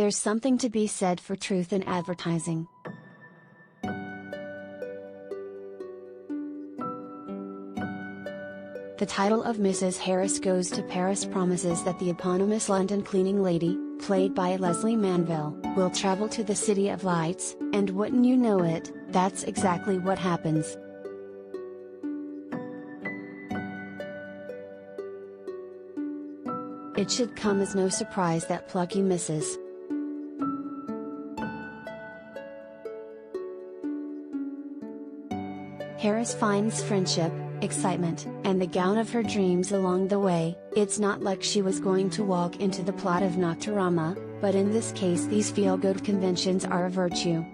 there's something to be said for truth in advertising. The title of Mrs. Harris Goes to Paris promises that the eponymous London cleaning lady, played by Lesley Manville, will travel to the City of Lights, and wouldn't you know it, that's exactly what happens. It should come as no surprise that plucky Mrs. Harris finds friendship, excitement, and the gown of her dreams along the way. It's not like she was going to walk into the plot of Nocturama, but in this case these feel-good conventions are a virtue.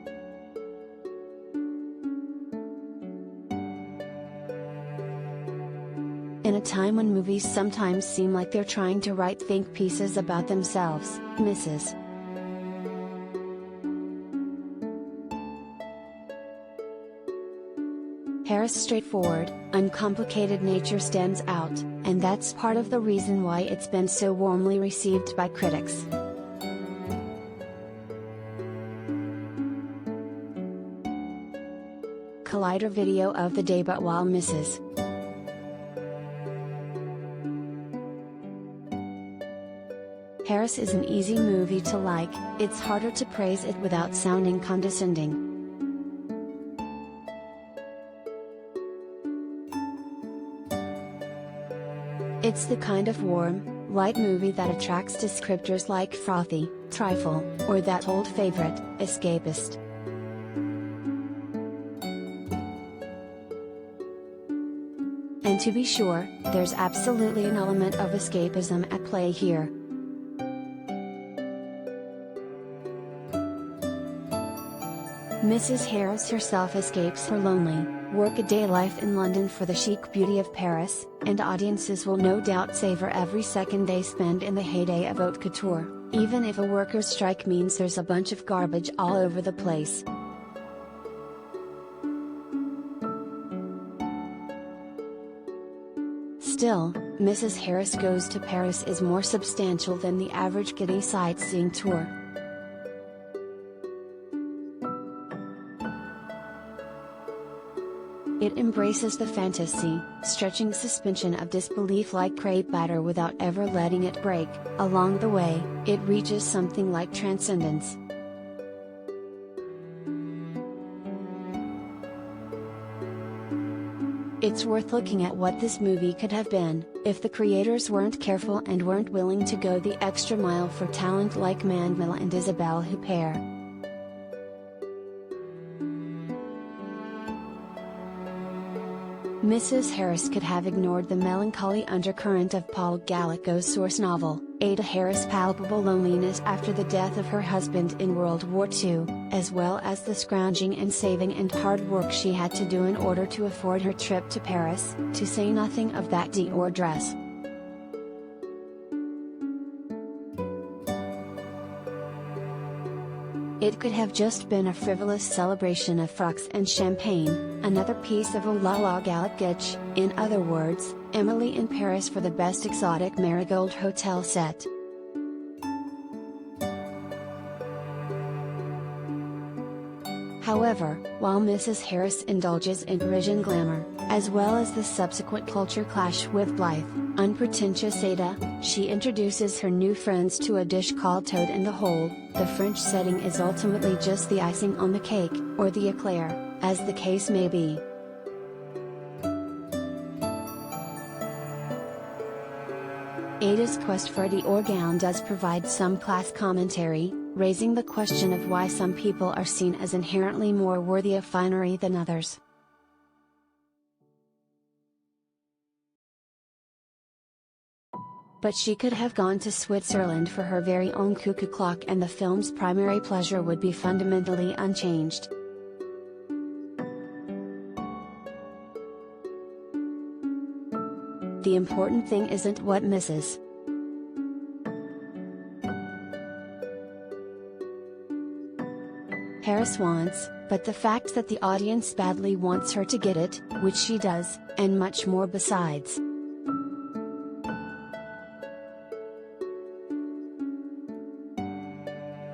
In a time when movies sometimes seem like they're trying to write think pieces about themselves, Mrs. Harris' straightforward, uncomplicated nature stands out, and that's part of the reason why it's been so warmly received by critics. Collider video of the day. But while Mrs. Harris is an easy movie to like, it's harder to praise it without sounding condescending. It's the kind of warm, light movie that attracts descriptors like frothy, trifle, or that old favorite, escapist. And to be sure, there's absolutely an element of escapism at play here. Mrs. Harris herself escapes her lonely, workaday life in London for the chic beauty of Paris, and audiences will no doubt savor every second they spend in the heyday of haute couture, even if a workers' strike means there's a bunch of garbage all over the place. Still, Mrs. Harris Goes to Paris is more substantial than the average giddy sightseeing tour. It embraces the fantasy, stretching suspension of disbelief like crepe batter without ever letting it break. Along the way, it reaches something like transcendence. It's worth looking at what this movie could have been, if the creators weren't careful and weren't willing to go the extra mile for talent like Manville and Isabelle Huppert. Mrs. Harris could have ignored the melancholy undercurrent of Paul Gallico's source novel, Ada Harris' palpable loneliness after the death of her husband in World War II, as well as the scrounging and saving and hard work she had to do in order to afford her trip to Paris, to say nothing of that Dior dress. It could have just been a frivolous celebration of frocks and champagne, another piece of "Oh la la gallic kitsch," in other words, Emily in Paris for the best exotic marigold hotel set. However, while Mrs. Harris indulges in Parisian glamour, as well as the subsequent culture clash with blithe, unpretentious Ada, she introduces her new friends to a dish called Toad in the Hole. The French setting is ultimately just the icing on the cake, or the eclair, as the case may be. Ada's quest for a Dior gown does provide some class commentary, raising the question of why some people are seen as inherently more worthy of finery than others. But she could have gone to Switzerland for her very own cuckoo clock and the film's primary pleasure would be fundamentally unchanged. The important thing isn't what Mrs. Harris wants, but the fact that the audience badly wants her to get it, which she does, and much more besides.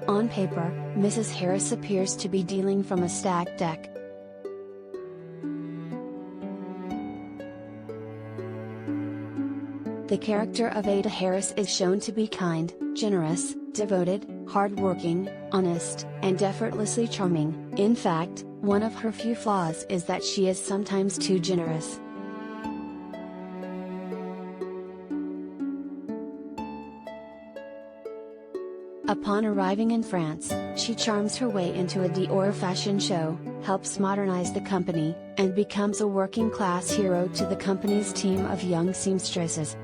On paper, Mrs. Harris appears to be dealing from a stacked deck. The character of Ada Harris is shown to be kind, generous, devoted, hardworking, honest, and effortlessly charming. In fact, one of her few flaws is that she is sometimes too generous. Upon arriving in France, she charms her way into a Dior fashion show, helps modernize the company, and becomes a working-class hero to the company's team of young seamstresses.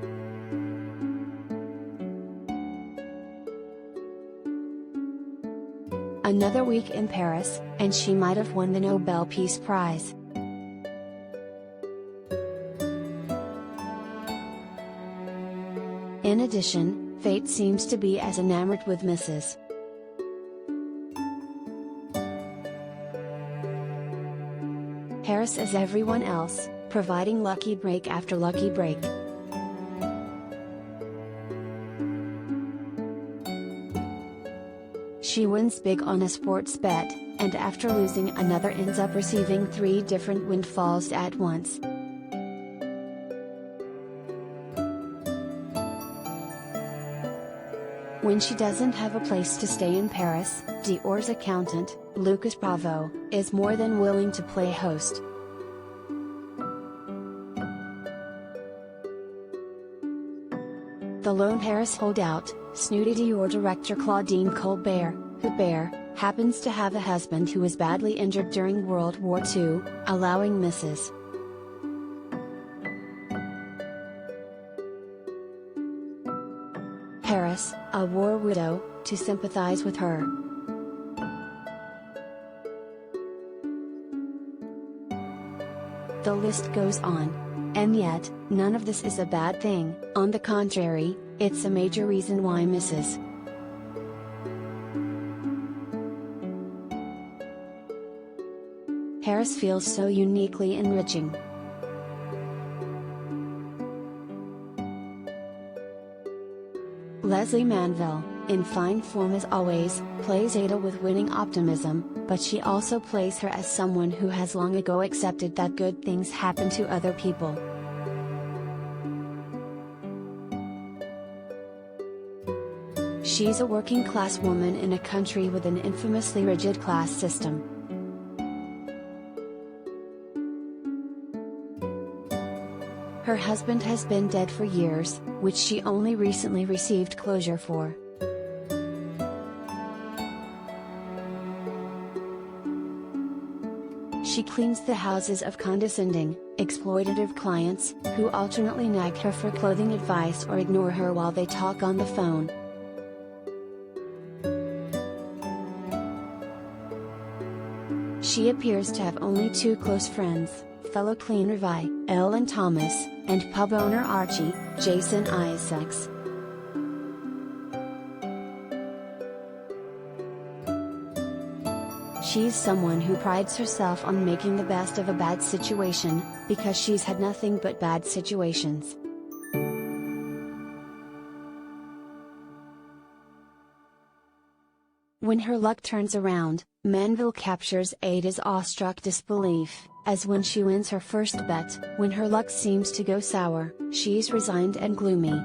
Another week in Paris, and she might have won the Nobel Peace Prize. In addition, fate seems to be as enamored with Mrs. Harris as everyone else, providing lucky break after lucky break. She wins big on a sports bet, and after losing another ends up receiving 3 different windfalls at once. When she doesn't have a place to stay in Paris, Dior's accountant, Lucas Bravo, is more than willing to play host. The lone Paris holdout, snooty Dior director Claudine Colbert, who happens to have a husband who was badly injured during World War II, allowing Mrs. Harris, a war widow, to sympathize with her. The list goes on. And yet, none of this is a bad thing. On the contrary, it's a major reason why Mrs. Harris feels so uniquely enriching. Lesley Manville, in fine form as always, plays Ada with winning optimism, but she also plays her as someone who has long ago accepted that good things happen to other people. She's a working-class woman in a country with an infamously rigid class system. Her husband has been dead for years, which she only recently received closure for. She cleans the houses of condescending, exploitative clients, who alternately nag her for clothing advice or ignore her while they talk on the phone. She appears to have only 2 close friends, fellow cleaner Vi, Ellen Thomas, and pub owner Archie, Jason Isaacs. She's someone who prides herself on making the best of a bad situation, because she's had nothing but bad situations. When her luck turns around, Manville captures Ada's awestruck disbelief, as when she wins her first bet. When her luck seems to go sour, she's resigned and gloomy.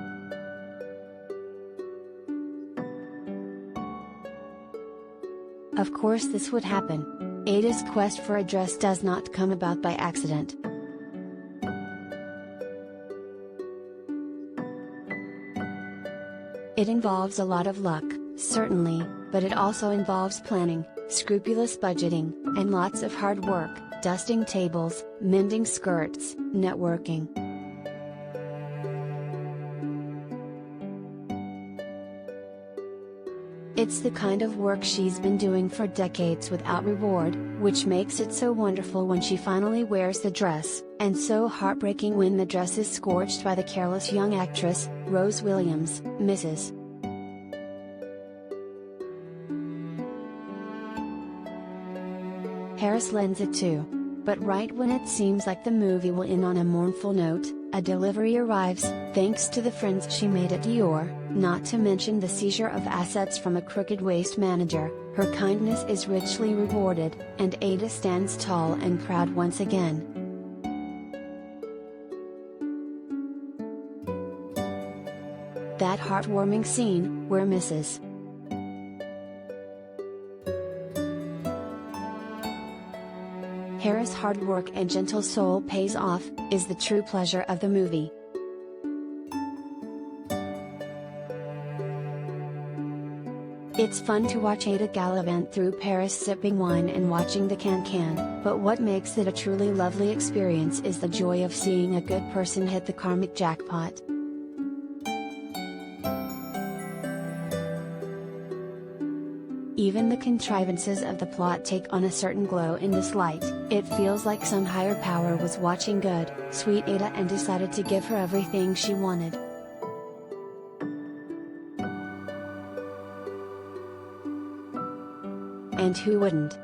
Of course this would happen. Ada's quest for a dress does not come about by accident. It involves a lot of luck, certainly, but it also involves planning, scrupulous budgeting, and lots of hard work, dusting tables, mending skirts, networking. It's the kind of work she's been doing for decades without reward, which makes it so wonderful when she finally wears the dress, and so heartbreaking when the dress is scorched by the careless young actress, Rose Williams, Mrs. Harris lends it too. But right when it seems like the movie will end on a mournful note, a delivery arrives, thanks to the friends she made at Dior, Not to mention the seizure of assets from a crooked waste manager, her kindness is richly rewarded, and Ada stands tall and proud once again. That heartwarming scene, where Mrs. Harris' hard work and gentle soul pays off, is the true pleasure of the movie. It's fun to watch Ada gallivant through Paris sipping wine and watching the can-can, but what makes it a truly lovely experience is the joy of seeing a good person hit the karmic jackpot. Even the contrivances of the plot take on a certain glow in this light. It feels like some higher power was watching good, sweet Ada and decided to give her everything she wanted. And who wouldn't?